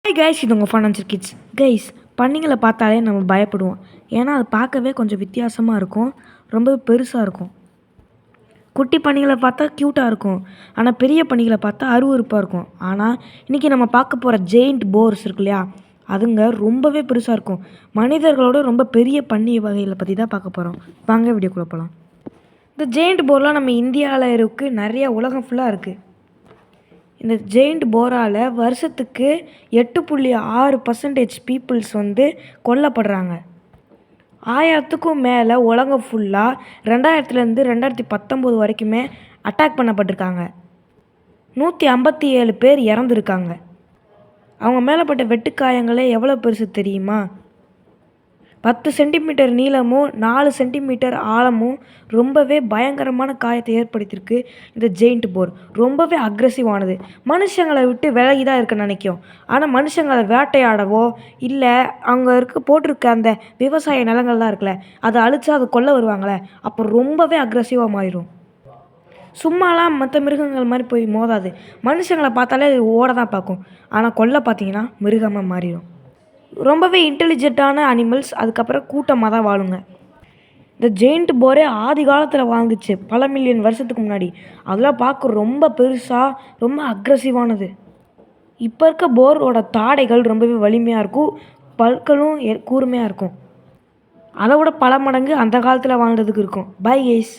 Hi guys, இது உங்கள் ஃபன்னான்சர் kids. Guys, பன்னிங்களை பார்த்தாலே நம்ம பயப்படுவோம். ஏன்னா அது பார்க்கவே கொஞ்சம் வித்தியாசமாக இருக்கும், ரொம்ப பெருசாக இருக்கும். குட்டி பன்னிகளை பார்த்தா க்யூட்டாக இருக்கும், ஆனால் பெரிய பன்னிகளை பார்த்தா அருவருப்பாக இருக்கும். ஆனால் இன்றைக்கி நம்ம பார்க்க போகிற ஜெயிண்ட் போர்ஸ் இருக்கு இல்லையா, அதுங்க ரொம்பவே பெருசாக இருக்கும். மனிதர்களோட ரொம்ப பெரிய பன்னி வகைகளை பற்றி தான் பார்க்க போகிறோம். வாங்க வீடியோக்குள்ளே போகலாம். இந்த ஜெயிண்ட் போர்லாம் நம்ம இந்தியாவில் இருக்குது, நிறைய உலகம் ஃபுல்லாக இருக்குது. இந்த ஜெயிண்ட் போரால் வருஷத்துக்கு 8.6% பீப்புள்ஸ் கொல்லப்படுறாங்க. 1000க்கும் மேலே உலகம் ஃபுல்லாக 2000லேருந்து 2019 வரைக்குமே அட்டாக் பண்ணப்பட்டிருக்காங்க. 157 பேர் இறந்துருக்காங்க. அவங்க மேலேப்பட்ட வெட்டுக்காயங்களே எவ்வளோ பெருசு தெரியுமா? 10 சென்டிமீட்டர் நீளமும் 4 சென்டிமீட்டர் ஆழமும் ரொம்பவே பயங்கரமான காயத்தை ஏற்படுத்தியிருக்கு. இந்த ஜெயிண்ட் போர் ரொம்பவே அக்ரெசிவானது. மனுஷங்களை விட்டு விலகி தான் இருக்க நினைக்கும். ஆனால் மனுஷங்களை வேட்டையாடவோ இல்லை அங்கே போட்டிருக்க அந்த விவசாய நிலங்கள்லாம் இருக்குல்ல, அதை அழிச்சா அதை கொல்ல வருவாங்களே, அப்போ ரொம்பவே அக்ரெசிவாக மாறிடும். சும்மாலாம் மற்ற மிருகங்கள் மாதிரி போய் மோதாது. மனுஷங்களை பார்த்தாலே ஓட தான் பார்க்கும். ஆனால் கொல்ல பார்த்தீங்கன்னா மிருகமாக மாறிடும். ரொம்பவே இன்டெலிஜென்ட்டான அனிமல்ஸ். அதுக்கப்புறம் கூட்டமாக தான் வாழுங்க. இந்த ஜெயிண்ட் போரே ஆதி காலத்தில் வாழ்ந்துச்சு, பல மில்லியன் வருஷத்துக்கு முன்னாடி. அதெல்லாம் பார்க்க ரொம்ப பெருசாக ரொம்ப அக்ரெசிவானது. இப்போ இருக்க போரோட தாடைகள் ரொம்பவே வலிமையாக இருக்கும், பற்களும் கூர்மையாக இருக்கும். அதை விட பல மடங்கு அந்த காலத்தில் வாழ்ந்ததுக்கு இருக்கும். Bye guys.